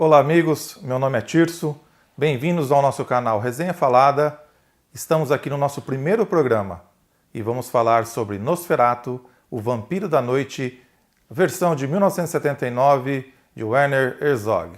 Olá amigos, meu nome é Tirso, bem-vindos ao nosso canal Resenha Falada. Estamos aqui no nosso primeiro programa e vamos falar sobre Nosferatu, o Vampiro da Noite, versão de 1979 de Werner Herzog.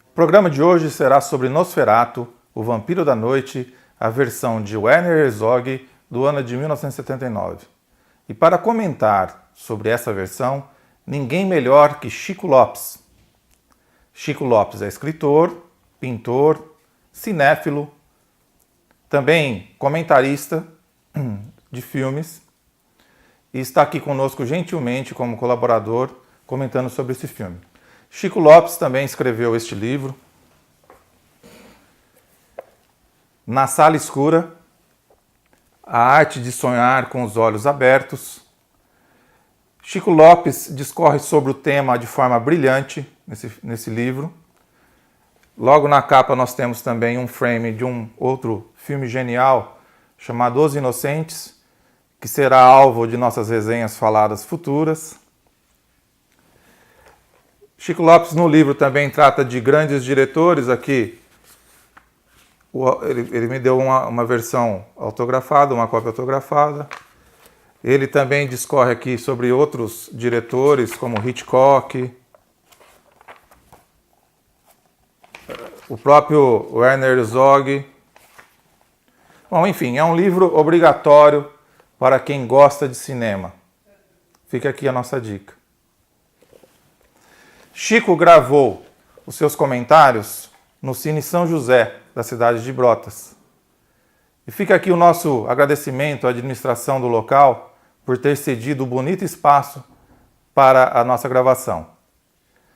O programa de hoje será sobre Nosferatu, o Vampiro da Noite, a versão de Werner Herzog do ano de 1979. E para comentar sobre essa versão, ninguém melhor que Chico Lopes. Chico Lopes é escritor, pintor, cinéfilo, também comentarista de filmes e está aqui conosco gentilmente como colaborador comentando sobre esse filme. Chico Lopes também escreveu este livro, Na Sala Escura, A Arte de Sonhar com os Olhos Abertos. Chico Lopes discorre sobre o tema de forma brilhante nesse livro. Logo na capa nós temos também um frame de um outro filme genial chamado Os Inocentes, que será alvo de nossas resenhas faladas futuras. Chico Lopes no livro também trata de grandes diretores aqui. Ele me deu uma versão autografada, uma cópia autografada. Ele também discorre aqui sobre outros diretores como Hitchcock, o próprio Werner Herzog. Bom, enfim, é um livro obrigatório para quem gosta de cinema. Fica aqui a nossa dica. Chico gravou os seus comentários no Cine São José, da cidade de Brotas. E fica aqui o nosso agradecimento à administração do local por ter cedido o bonito espaço para a nossa gravação.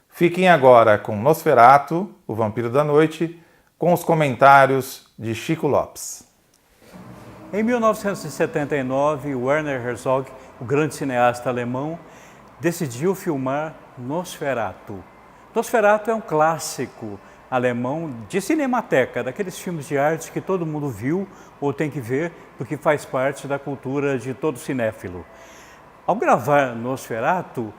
Fiquem agora com Nosferatu, o Vampiro da Noite, com os comentários de Chico Lopes. Em 1979, Werner Herzog, o grande cineasta alemão, decidiu filmar Nosferatu. Nosferatu é um clássico alemão de cinemateca, daqueles filmes de arte que todo mundo viu ou tem que ver, porque faz parte da cultura de todo cinéfilo. Ao gravar Nosferatu,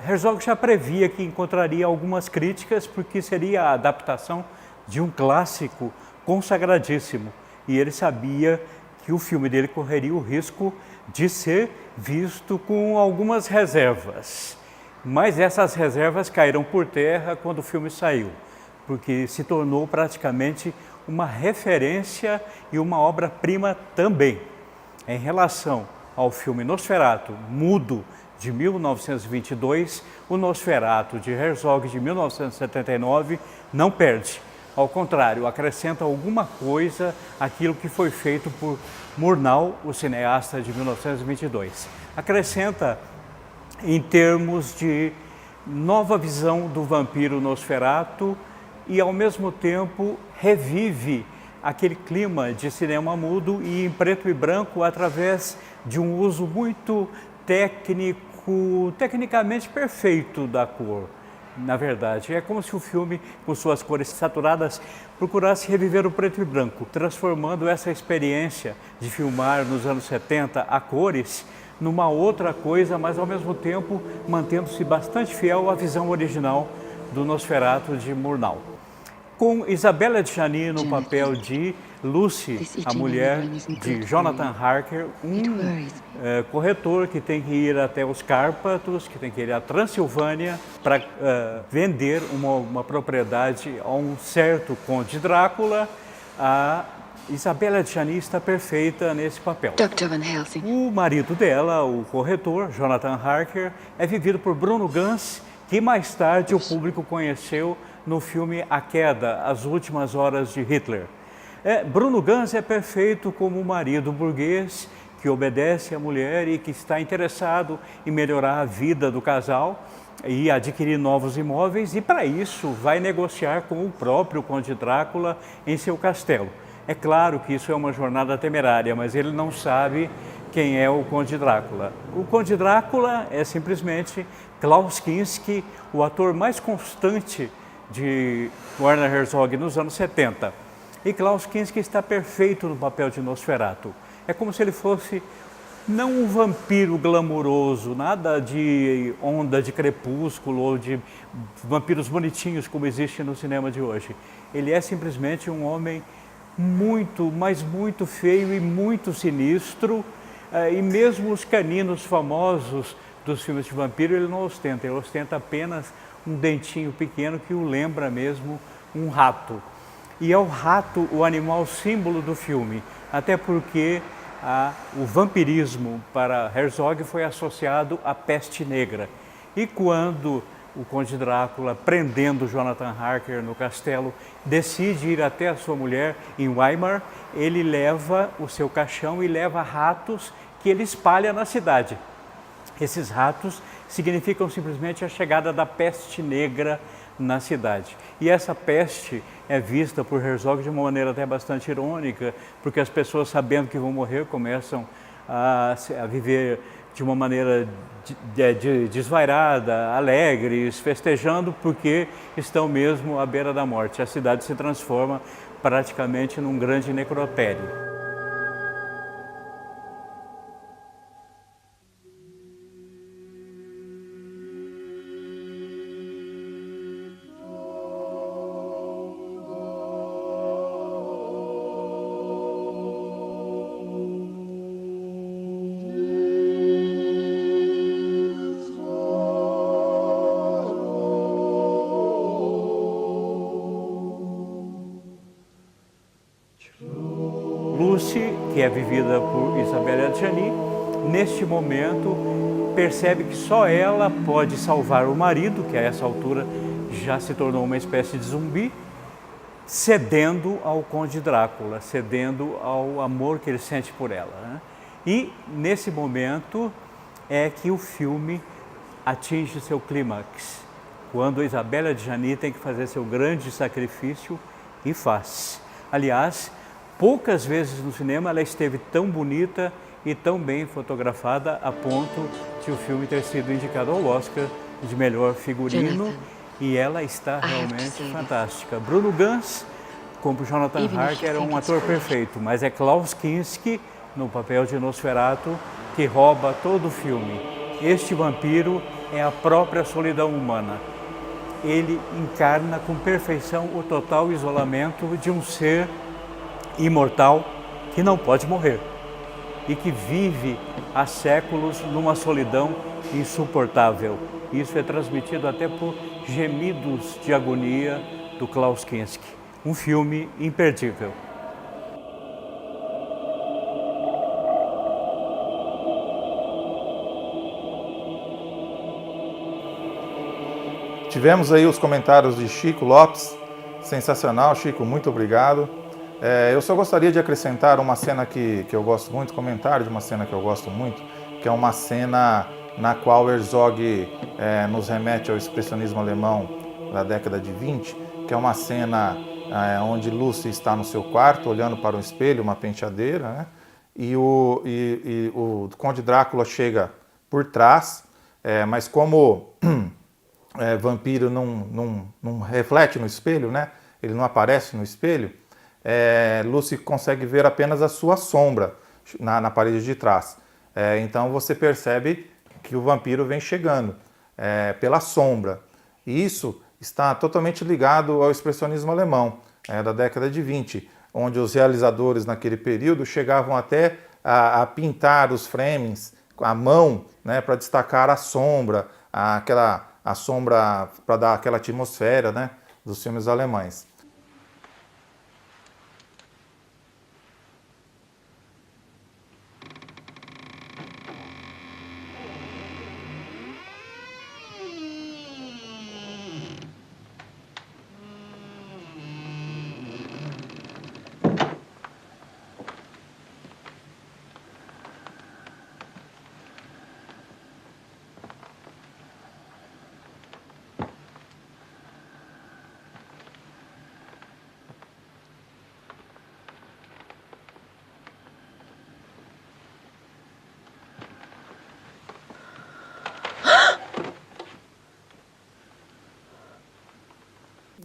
Herzog já previa que encontraria algumas críticas, porque seria a adaptação de um clássico consagradíssimo. E ele sabia que o filme dele correria o risco de ser visto com algumas reservas. Mas essas reservas caíram por terra quando o filme saiu, porque se tornou praticamente uma referência e uma obra-prima também. Em relação ao filme Nosferatu, mudo, de 1922, o Nosferatu de Herzog, de 1979, não perde. Ao contrário, acrescenta alguma coisa àquilo que foi feito por Murnau, o cineasta de 1922. Acrescenta em termos de nova visão do vampiro Nosferatu e, ao mesmo tempo, revive aquele clima de cinema mudo e em preto e branco através de um uso muito tecnicamente perfeito da cor. Na verdade, é como se o filme, com suas cores saturadas, procurasse reviver o preto e branco, transformando essa experiência de filmar nos anos 70 a cores numa outra coisa, mas ao mesmo tempo mantendo-se bastante fiel à visão original do Nosferatu de Murnau. Com Isabelle Adjani no papel de Lucy, a mulher de Jonathan Harker, corretor que tem que ir até os Cárpatos, que tem que ir à Transilvânia para vender uma propriedade a um certo Conde Drácula, a Isabelle Adjani está perfeita nesse papel. Dr. Van Helsing. O marido dela, o corretor, Jonathan Harker, é vivido por Bruno Ganz, que mais tarde o público conheceu no filme A Queda, As Últimas Horas de Hitler. Bruno Ganz é perfeito como um marido burguês que obedece à mulher e que está interessado em melhorar a vida do casal e adquirir novos imóveis, e para isso vai negociar com o próprio Conde Drácula em seu castelo. É claro que isso é uma jornada temerária, mas ele não sabe quem é o Conde Drácula. O Conde Drácula é simplesmente Klaus Kinski, o ator mais constante de Werner Herzog nos anos 70. E Klaus Kinski está perfeito no papel de Nosferatu. É como se ele fosse não um vampiro glamuroso, nada de onda de Crepúsculo ou de vampiros bonitinhos como existe no cinema de hoje. Ele é simplesmente um homem muito, mas muito feio e muito sinistro, e mesmo os caninos famosos dos filmes de vampiro ele não ostenta, ele ostenta apenas um dentinho pequeno que o lembra mesmo um rato. E é o rato o animal símbolo do filme, até porque o vampirismo para Herzog foi associado à peste negra. E quando o Conde Drácula, prendendo Jonathan Harker no castelo, decide ir até a sua mulher em Weimar, ele leva o seu caixão e leva ratos que ele espalha na cidade. Esses ratos significam simplesmente a chegada da peste negra na cidade. E essa peste é vista por Herzog de uma maneira até bastante irônica, porque as pessoas, sabendo que vão morrer, começam a viver de uma maneira desvairada, alegres, festejando, porque estão mesmo à beira da morte. A cidade se transforma praticamente num grande necrotério. Lucy, que é vivida por Isabelle Adjani, neste momento percebe que só ela pode salvar o marido, que a essa altura já se tornou uma espécie de zumbi, cedendo ao Conde Drácula, cedendo ao amor que ele sente por ela, né? E nesse momento é que o filme atinge seu clímax, quando Isabelle Adjani tem que fazer seu grande sacrifício, e faz. Aliás, poucas vezes no cinema ela esteve tão bonita e tão bem fotografada a ponto de o filme ter sido indicado ao Oscar de melhor figurino. Jonathan, e ela está realmente fantástica. Bruno Ganz, como Jonathan Harker, era um ator perfeito, mas é Klaus Kinski, no papel de Nosferatu, que rouba todo o filme. Este vampiro é a própria solidão humana. Ele encarna com perfeição o total isolamento de um ser imortal que não pode morrer e que vive há séculos numa solidão insuportável. Isso é transmitido até por gemidos de agonia do Klaus Kinski. Um filme imperdível. Tivemos aí os comentários de Chico Lopes, sensacional, Chico, muito obrigado. Eu só gostaria de acrescentar uma cena que eu gosto muito, comentário de uma cena que eu gosto muito, que é uma cena na qual Herzog nos remete ao expressionismo alemão da década de 20, que é uma cena onde Lucy está no seu quarto, olhando para um espelho, uma penteadeira, né? E o Conde Drácula chega por trás, mas como vampiro não reflete no espelho, né? Ele não aparece no espelho, Lucy consegue ver apenas a sua sombra na parede de trás. Então você percebe que o vampiro vem chegando pela sombra. E isso está totalmente ligado ao expressionismo alemão da década de 20, onde os realizadores naquele período chegavam até a pintar os frames com a mão, né, para destacar a sombra, a sombra para dar aquela atmosfera, né, dos filmes alemães.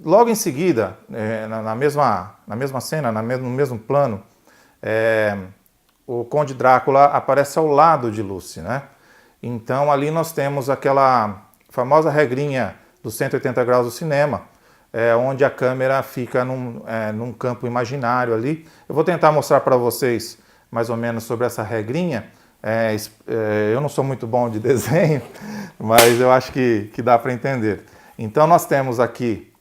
logo em seguida, na mesma cena, no mesmo plano, o Conde Drácula aparece ao lado de Lucy, né? Então ali nós temos aquela famosa regrinha dos 180 graus do cinema, onde a câmera fica num campo imaginário ali. Eu vou tentar mostrar para vocês mais ou menos sobre essa regrinha. Eu não sou muito bom de desenho, mas eu acho que dá para entender. Então nós temos aqui,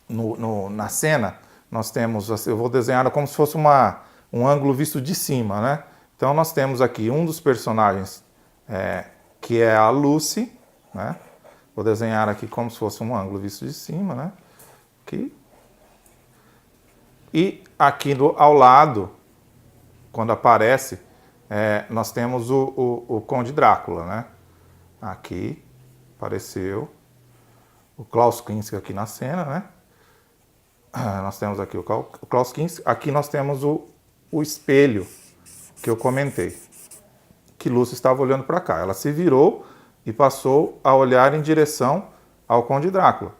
na cena, nós temos, eu vou desenhar como se fosse um ângulo visto de cima, né? Então nós temos aqui um dos personagens, que é a Lucy, né? Vou desenhar aqui como se fosse um ângulo visto de cima, né? Aqui. E aqui ao lado, quando aparece, nós temos o Conde Drácula, né? Aqui apareceu o Klaus Kinski aqui na cena, né? Nós temos aqui o Klaus Kinski. Aqui nós temos o espelho que eu comentei, que Lucy estava olhando para cá. Ela se virou e passou a olhar em direção ao Conde Drácula,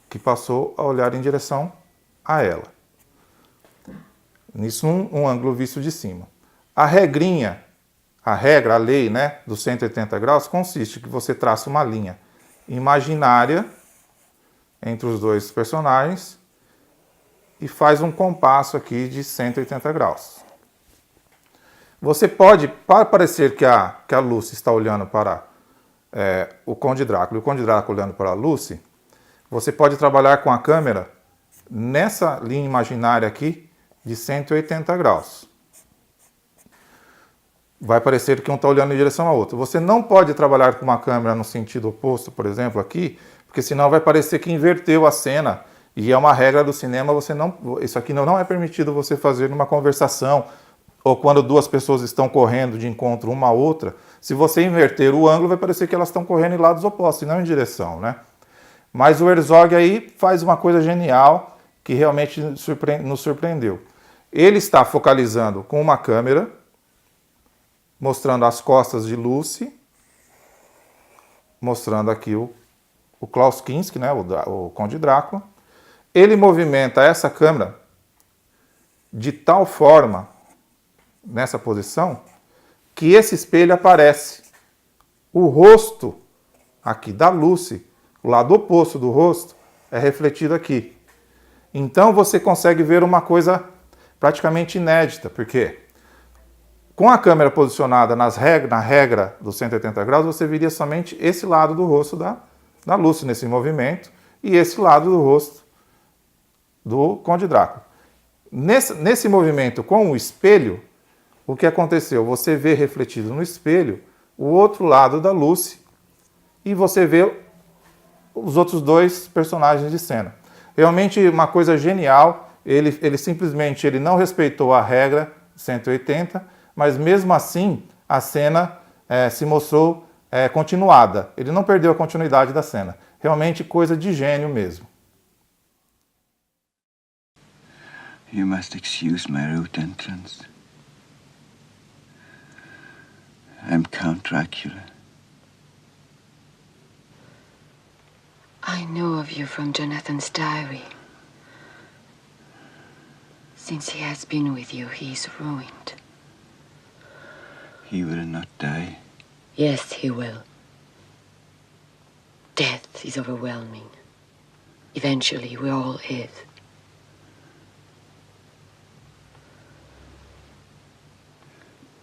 que passou a olhar em direção a ela. Nisso um ângulo visto de cima. A regra, a lei, né, dos 180 graus consiste que você traça uma linha imaginária entre os dois personagens e faz um compasso aqui de 180 graus. Você pode, para parecer que a Lucy está olhando para o Conde Drácula e o Conde Drácula olhando para a Lucy, você pode trabalhar com a câmera nessa linha imaginária aqui de 180 graus. Vai parecer que um está olhando em direção ao outro. Você não pode trabalhar com uma câmera no sentido oposto, por exemplo, aqui, porque senão vai parecer que inverteu a cena. E é uma regra do cinema, isso aqui não é permitido você fazer numa conversação, ou quando duas pessoas estão correndo de encontro uma a outra. Se você inverter o ângulo, vai parecer que elas estão correndo em lados opostos, e não em direção, né? Mas o Herzog aí faz uma coisa genial, que realmente nos surpreendeu. Ele está focalizando com uma câmera, mostrando as costas de Lucy, mostrando aqui o Klaus Kinski, né, o Conde Drácula. Ele movimenta essa câmera de tal forma, nessa posição, que esse espelho aparece. O rosto aqui da Lucy, o lado oposto do rosto, é refletido aqui. Então você consegue ver uma coisa praticamente inédita, porque com a câmera posicionada na regra dos 180 graus, você viria somente esse lado do rosto da Lucy nesse movimento e esse lado do rosto do Conde Drácula. Nesse movimento com o espelho, o que aconteceu? Você vê refletido no espelho o outro lado da Lucy e você vê os outros dois personagens de cena. Realmente uma coisa genial, ele simplesmente não respeitou a regra 180, mas mesmo assim a cena se mostrou continuada. Ele não perdeu a continuidade da cena. Realmente coisa de gênio mesmo. You must excuse my rude entrance. I'm Count Dracula. I know of you from Jonathan's diary. Since he has been with you, he is ruined. He will not die. Yes, he will. Death is overwhelming. Eventually, we all is.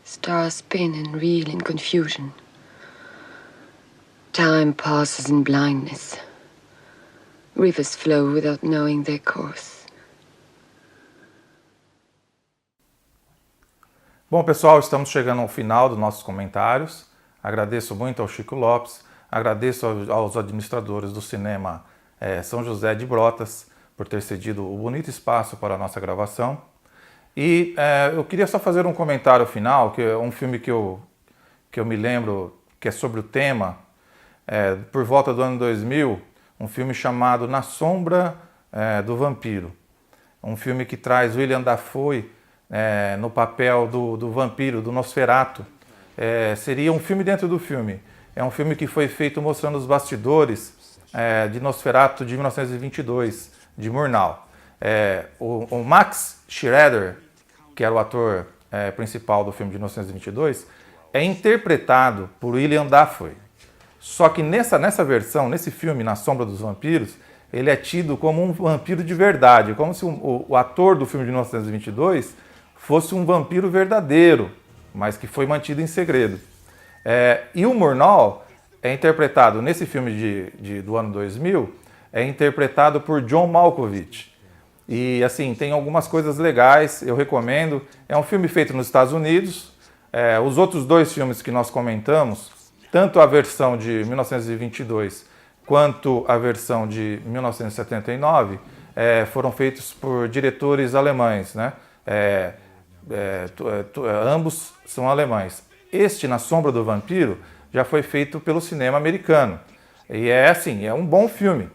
Stars spin and reel in confusion. Time passes in blindness. Rivers flow without knowing their course. Bom, pessoal, estamos chegando ao final dos nossos comentários. Agradeço muito ao Chico Lopes, agradeço aos administradores do cinema São José de Brotas por ter cedido o bonito espaço para a nossa gravação. E eu queria só fazer um comentário final, que é um filme que eu me lembro, que é sobre o tema, por volta do ano 2000, um filme chamado Na Sombra do Vampiro. Um filme que traz William Dafoe no papel do vampiro, do Nosferatu. Seria um filme dentro do filme. É um filme que foi feito mostrando os bastidores de Nosferatu de 1922, de Murnau. O Max Schrader, que era o ator principal do filme de 1922, é interpretado por William Dafoe. Só que nessa versão, nesse filme, Na Sombra dos Vampiros, ele é tido como um vampiro de verdade, como se o ator do filme de 1922 fosse um vampiro verdadeiro, mas que foi mantido em segredo. E o Murnau é interpretado, nesse filme do ano 2000, é interpretado por John Malkovich. E assim, tem algumas coisas legais, eu recomendo. É um filme feito nos Estados Unidos. Os outros dois filmes que nós comentamos, tanto a versão de 1922 quanto a versão de 1979, foram feitos por diretores alemães, né? Ambos são alemães. Este, Na Sombra do Vampiro, já foi feito pelo cinema americano. E é um bom filme.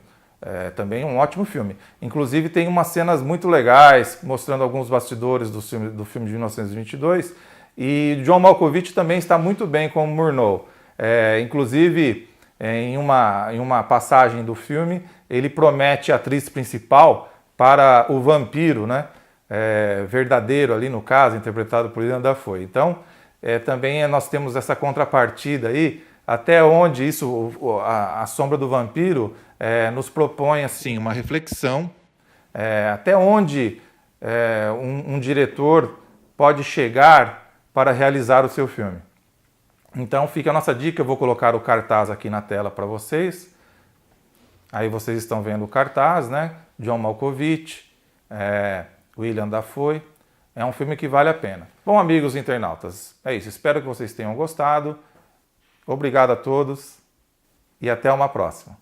Também um ótimo filme. Inclusive tem umas cenas muito legais, mostrando alguns bastidores do filme de 1922. E John Malkovich também está muito bem como Murnau. Inclusive, em uma passagem do filme, ele promete a atriz principal para o vampiro, né? Verdadeiro ali no caso, interpretado por William Dafoe. Então, também nós temos essa contrapartida aí, até onde a Sombra do Vampiro nos propõe assim, uma reflexão, até onde um diretor pode chegar para realizar o seu filme. Então fica a nossa dica, eu vou colocar o cartaz aqui na tela para vocês. Aí vocês estão vendo o cartaz, né? John Malkovich, William Dafoe. É um filme que vale a pena. Bom, amigos internautas, é isso. Espero que vocês tenham gostado. Obrigado a todos e até uma próxima.